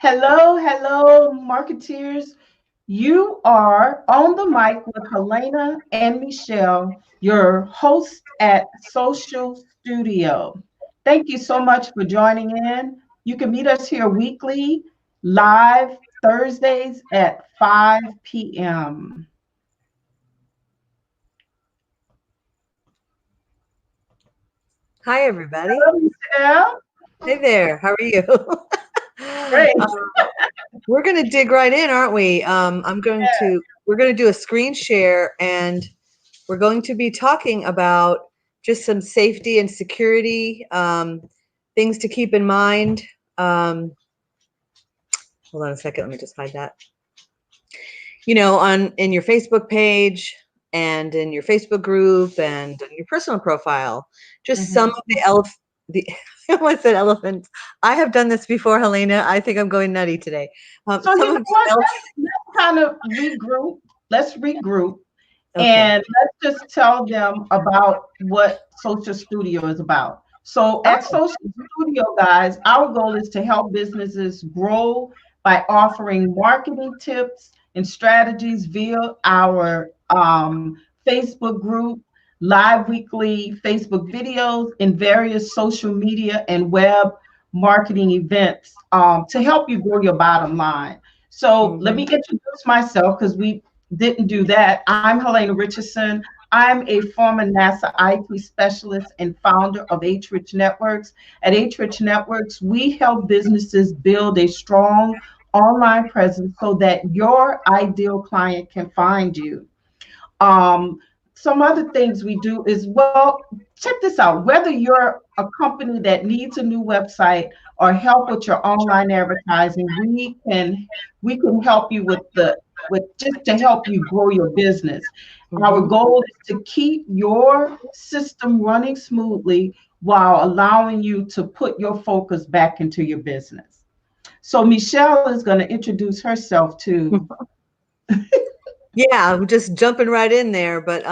Hello, hello, marketeers. You are on the mic with Helena and Michelle, your hosts at Social Studio. Thank you so much for joining in. You can meet us here weekly, live Thursdays at 5 p.m. Hi, everybody. Hello, Michelle. Hey there. How are you? Great. We're going to dig right in, aren't we? We're going to do a screen share and we're going to be talking about just some safety and security things to keep in mind. Um, Hold on a second. Let me just hide that. In your Facebook page and in your Facebook group and on your personal profile, just some Mhm. of the I almost said elephants. I have done this before, Helena. I think I'm going nutty today. So Some you of know the what? elf. Let's kind of regroup. Let's regroup. Okay. And let's just tell them about what Social Studio is about. So, at Oh. Social Studio, guys, our goal is to help businesses grow by offering marketing tips and strategies via our Facebook group, live weekly Facebook videos, and various social media and web marketing events to help you grow your bottom line. So, let me Hmm. introduce myself because we didn't do that. I'm Helena Richardson. I'm a former NASA IT specialist and founder of HRichnetworks. At HRichnetworks, we help businesses build a strong online presence so that your ideal client can find you. Um, some other things we do is, well, check this out. Whether you're a company that needs a new website or help with your online advertising, we can help you with just to help you grow your business. Our Hmm. goal is to keep your system running smoothly while allowing you to put your focus back into your business. So Michelle is going to introduce herself too. Yeah, we're just jumping right in there. But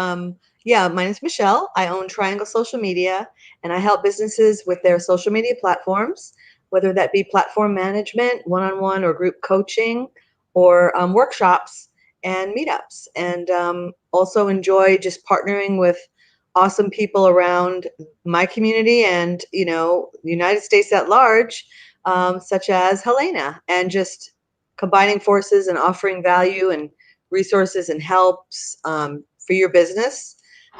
yeah, my name's Michelle. I own Triangle Social Media, and I help businesses with their social media platforms, whether that be platform management, one-on-one or group coaching, or workshops and meetups. And also enjoy just partnering with awesome people around my community and the United States at large, such as Helena, and just combining forces and offering value and resources and helps for your business.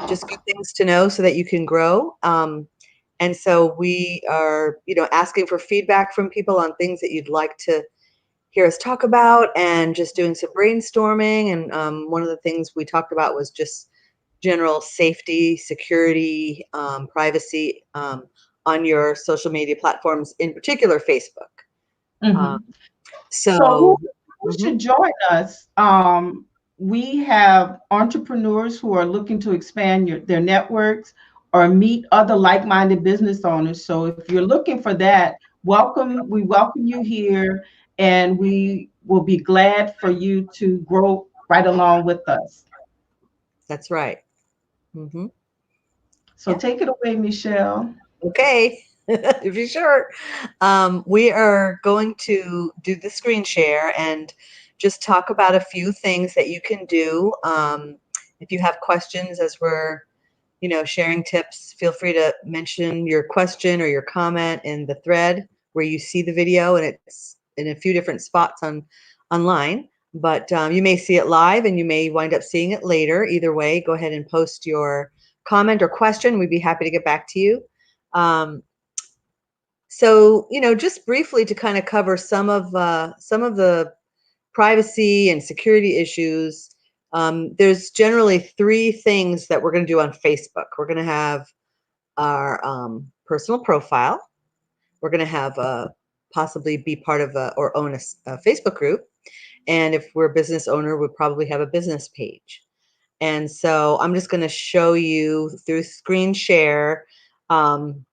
Just good things to know so that you can grow. And so we are, asking for feedback from people on things that you'd like to hear us talk about, and just doing some brainstorming. And one of the things we talked about was just general safety, security, privacy on your social media platforms, in particular Facebook. Um, Mhm. So so, who mhm. should join us? We have entrepreneurs who are looking to expand their networks or meet other like-minded business owners. So if you're looking for that, welcome. We welcome you here, and we will be glad for you to grow right along with us. That's right. Hmm. So Yeah. take it away, Michelle. Okay. If you're sure. We are going to do the screen share and just talk about a few things that you can do. If you have questions as we're, sharing tips, feel free to mention your question or your comment in the thread where you see the video, and it's in a few different spots online. But you may see it live and you may wind up seeing it later. Either way, go ahead and post your comment or question. We'd be happy to get back to you. Um, just briefly to kind of cover some of the privacy and security issues. There's generally three things that we're going to do on Facebook. We're going to have our personal profile. We're going to have possibly be part of or own a Facebook group. And if we're a business owner, we'll probably have a business page. And so I'm just going to show you through screen share um,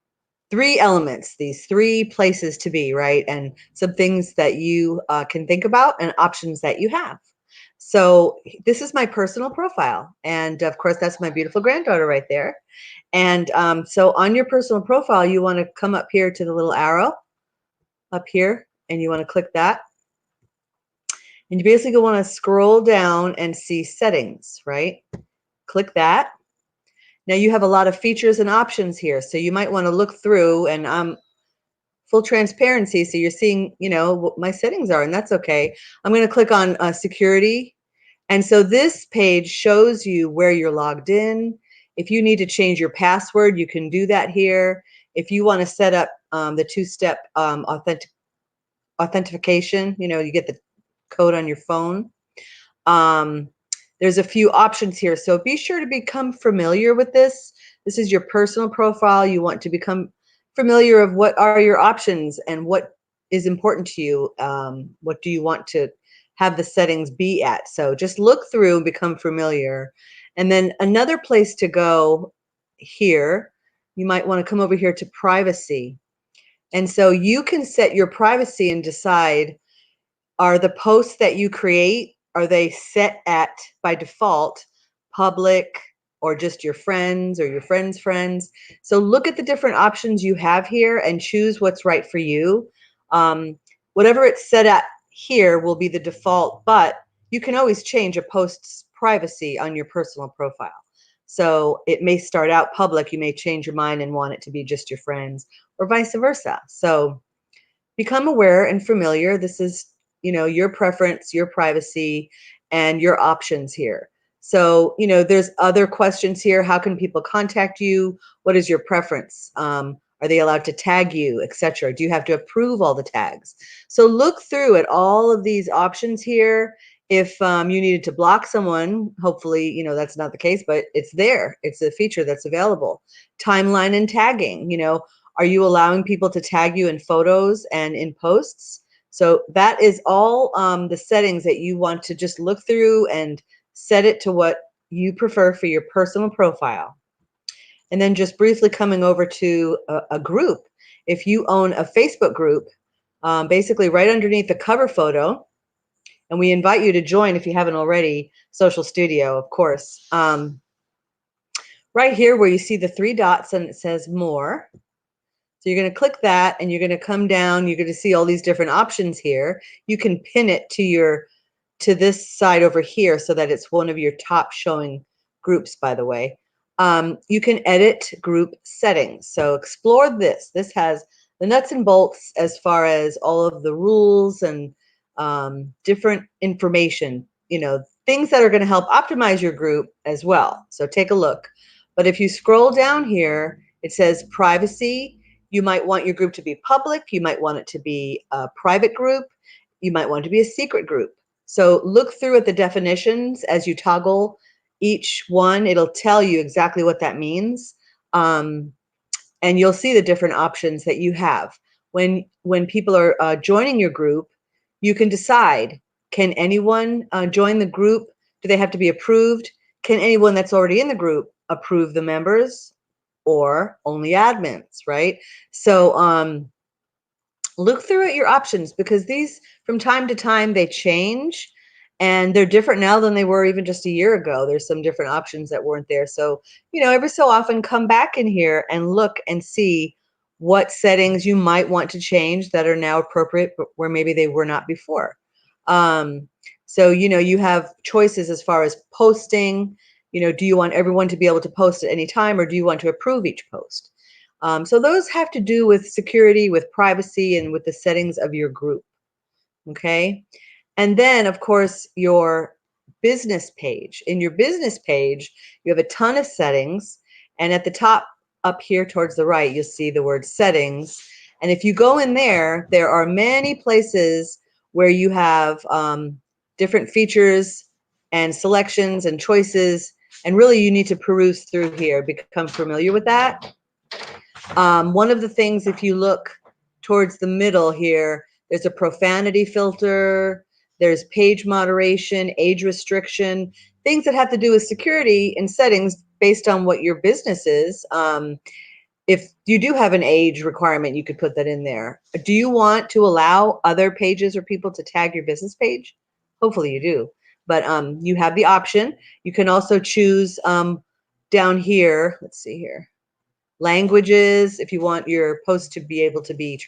three elements, these three places to be, right? And some things that you can think about and options that you have. So this is my personal profile. And of course, that's my beautiful granddaughter right there. And so on your personal profile, you want to come up here to the little arrow up here and you want to click that. And you basically want to scroll down and see settings, right? Click that. Now you have a lot of features and options here, so you might want to look through, and full transparency, so you're seeing, what my settings are, and that's okay. I'm going to click on security. And so this page shows you where you're logged in. If you need to change your password, you can do that here. If you want to set up the two-step authentication, you get the code on your phone. There's a few options here, so be sure to become familiar with this. This is your personal profile. You want to become familiar of what are your options and what is important to you. What do you want to have the settings be at? So just look through and become familiar. And then another place to go here, you might want to come over here to privacy. And so you can set your privacy and decide, are the posts that you create, are they set at, by default, public or just your friends or your friends' friends? So look at the different options you have here and choose what's right for you. Whatever it's set at here will be the default, but you can always change a post's privacy on your personal profile. So it may start out public, you may change your mind and want it to be just your friends, or vice versa. So become aware and familiar. This is, your preference, your privacy, and your options here. So, there's other questions here. How can people contact you? What is your preference? Are they allowed to tag you, etc.? Do you have to approve all the tags? So look through at all of these options here. If you needed to block someone, hopefully, that's not the case, but it's there. It's a feature that's available. Timeline and tagging, are you allowing people to tag you in photos and in posts? So that is all the settings that you want to just look through and set it to what you prefer for your personal profile. And then just briefly coming over to a group. If you own a Facebook group, basically right underneath the cover photo, and we invite you to join if you haven't already, Social Studio, of course. Right here where you see the three dots and it says more. So you're going to click that and you're going to come down. You're going to see all these different options here. You can pin it to this side over here so that it's one of your top showing groups, by the way. You can edit group settings. So explore this. This has the nuts and bolts as far as all of the rules and different information, things that are going to help optimize your group as well. So take a look. But if you scroll down here, it says privacy. You might want your group to be public. You might want it to be a private group. You might want it to be a secret group. So look through at the definitions as you toggle each one. It'll tell you exactly what that means. And you'll see the different options that you have. When people are joining your group, you can decide, can anyone join the group? Do they have to be approved? Can anyone that's already in the group approve the members, or only admins, right? So look through at your options, because these, from time to time, they change, and they're different now than they were even just a year ago. There's some different options that weren't there. So, every so often come back in here and look and see what settings you might want to change that are now appropriate, but where maybe they were not before. So, you have choices as far as posting. Do you want everyone to be able to post at any time, or do you want to approve each post? So those have to do with security, with privacy, and with the settings of your group. Okay. And then, of course, your business page. In your business page, you have a ton of settings. And at the top up here towards the right, you'll see the word settings. And if you go in there, there are many places where you have different features and selections and choices. And really, you need to peruse through here, become familiar with that. One of the things, if you look towards the middle here, there's a profanity filter, there's page moderation, age restriction, things that have to do with security and settings based on what your business is. If you do have an age requirement, you could put that in there. Do you want to allow other pages or people to tag your business page? Hopefully you do. But you have the option. You can also choose down here, let's see here. languages, if you want your post to be able to be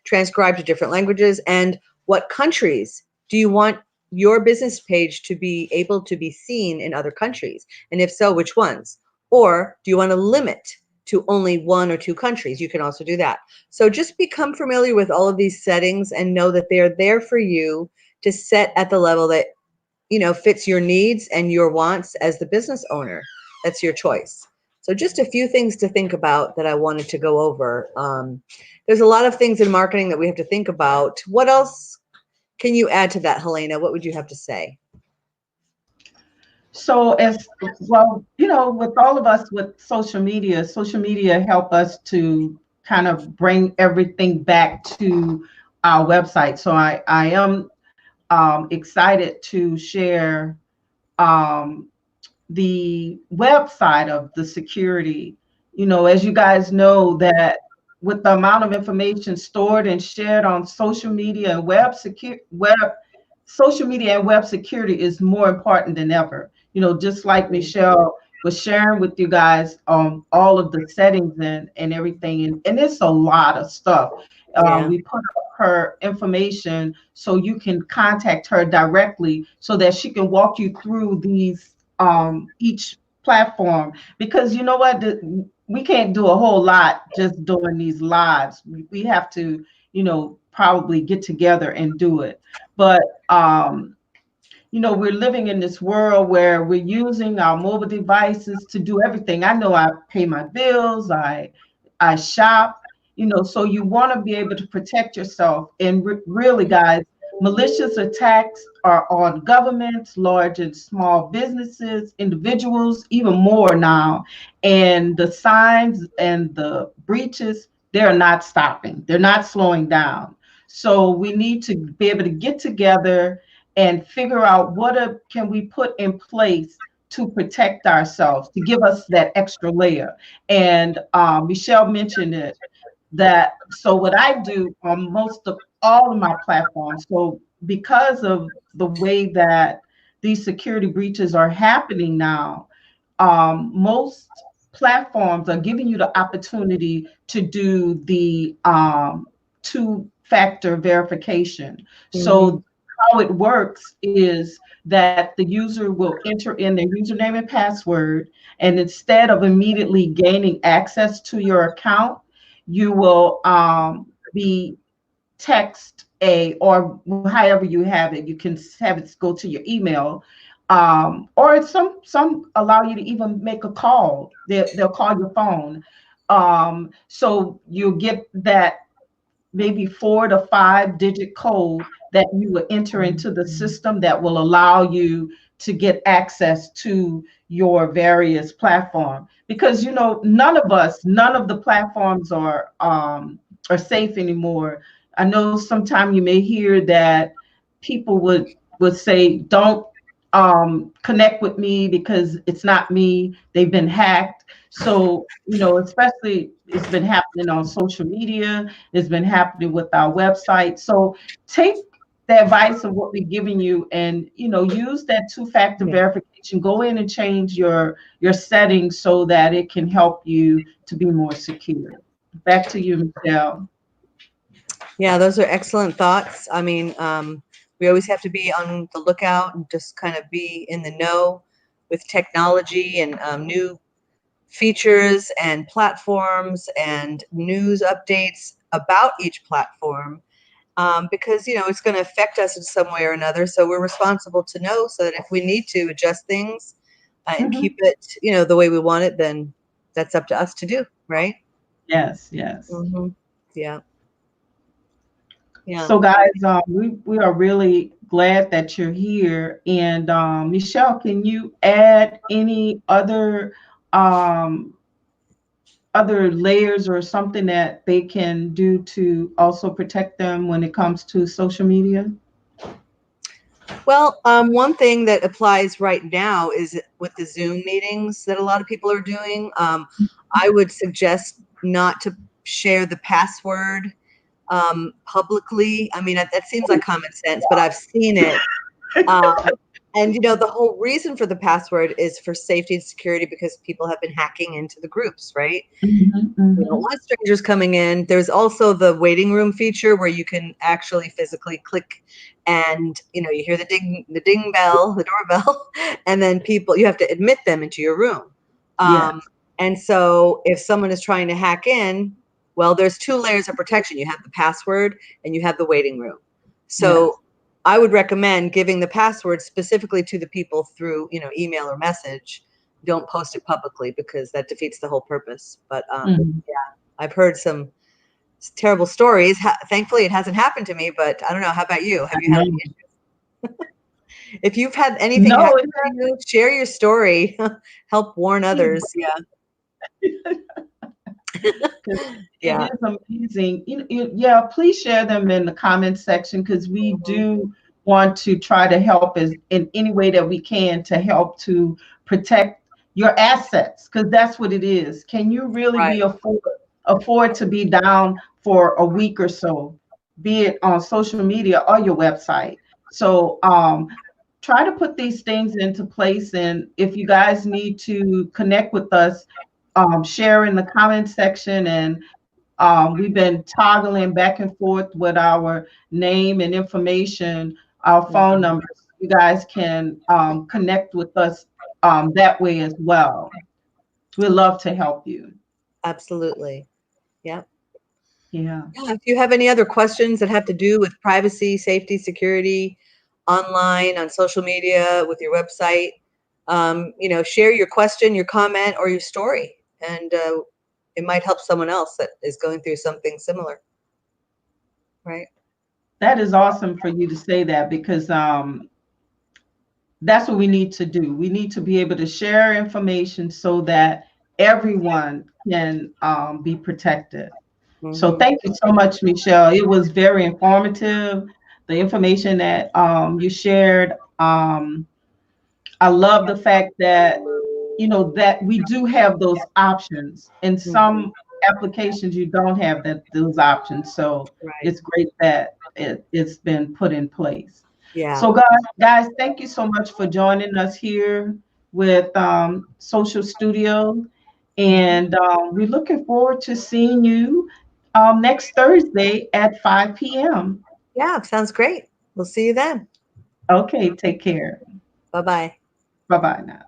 transcribed to different languages, and what countries do you want your business page to be able to be seen in other countries? And if so, which ones? Or do you want to limit to only 1 or 2 countries? You can also do that. So just become familiar with all of these settings and know that they're there for you to set at the level that, fits your needs and your wants as the business owner. That's your choice. So just a few things to think about that I wanted to go over. There's a lot of things in marketing that we have to think about. What else can you add to that, Helena? What would you have to say? So as well, with all of us with social media help us to kind of bring everything back to our website. So I am excited to share um, the website of the security. As you guys know, that with the amount of information stored and shared on social media and social media and web security is more important than ever. Just like Michelle was sharing with you guys all of the settings and everything, and it's a lot of stuff. Yeah. We put up her information so you can contact her directly so that she can walk you through these each platform, because you know what, we can't do a whole lot just doing these lives. We have to probably get together and do it. But we're living in this world where we're using our mobile devices to do everything. I know I pay my bills, I shop, so you want to be able to protect yourself. And really, guys, malicious attacks are on governments, large and small businesses, individuals, even more now. And the signs and the breaches, they're not stopping. They're not slowing down. So we need to be able to get together and figure out can we put in place to protect ourselves, to give us that extra layer. And Michelle mentioned it, that so what I do on most of all of my platforms, so because of the way that these security breaches are happening now, most platforms are giving you the opportunity to do the two-factor verification. Mm-hmm. So how it works is that the user will enter in their username and password, and instead of immediately gaining access to your account, you will be text or however you have it. You can have it go to your email, or some allow you to even make a call. They'll call your phone. So you'll get that maybe 4 to 5 digit code that you will enter into the system that will allow you to get access to your various platform. Because none of the platforms are safe anymore. I know sometimes you may hear that people would say, don't connect with me because it's not me, they've been hacked. So especially it's been happening on social media, it's been happening with our website. So take the advice of what we're giving you and use that two-factor Yeah. verification. Go in and change your settings so that it can help you to be more secure. Back to you, Michelle. Yeah, those are excellent thoughts. I mean, we always have to be on the lookout and just kind of be in the know with technology and new features and platforms and news updates about each platform, because it's going to affect us in some way or another. So we're responsible to know so that if we need to adjust things and keep Mhm. it, the way we want it, then that's up to us to do, right? Yes, yes. Hmm. Yeah, yeah. So, guys, we are really glad that you're here. And Michelle, can you add any um, other layers or something that they can do to also protect them when it comes to social media? Well, one thing that applies right now is with the Zoom meetings that a lot of people are doing. I would suggest not to share the password publicly. I mean, that seems like common sense, but I've seen it. And the whole reason for the password is for safety and security because people have been hacking into the groups, right? Mhm, We don't mhm. want strangers coming in. There's also the waiting room feature where you can actually physically click and you hear the ding bell, the doorbell, and then you have to admit them into your room. Yes, And so if someone is trying to hack in, well, there's two layers of protection. You have the password and you have the waiting room. yes. So I would recommend giving the password specifically to the people through, email or message. Don't post it publicly because that defeats the whole purpose. But Mhm. I've heard some terrible stories. Thankfully, it hasn't happened to me, but I don't know. How about you? I Have you had know. any issues? If you've had anything No, happen to you, share your story. Help warn others. Yeah. it Yeah. is amazing. Yeah, please share them in the comments section because we Mhm. do want to try to help as in any way that we can to help to protect your assets because that's what it is. Can you really Right. be afford to be down for a week or so, be it on social media or your website? So try to put these things into place. And if you guys need to connect with us, share in the comment section. And we've been toggling back and forth with our name and information, our phone Mhm. numbers. You guys can connect with us that way as well. We'd love to help you. Absolutely. Yeah. Yeah. Yeah. If you have any other questions that have to do with privacy, safety, security, online, on social media, with your website, share your question, your comment, or your story, and it might help someone else that is going through something similar. Right. That is awesome for you to say that because that's what we need to do. We need to be able to share information so that everyone can be protected. So Hmm. thank you so much, Michelle. It was very informative. The information that you shared. I love the fact that that we do have those options. In Hmm. some applications, you don't have those options. So Right. it's great that it's been put in place. Yeah. So guys, thank you so much for joining us here with Social Studio. Hmm. And we're looking forward to seeing you next Thursday at 5 p.m. Yeah. Sounds great. We'll see you then. Okay, take care. Bye bye. Bye bye now.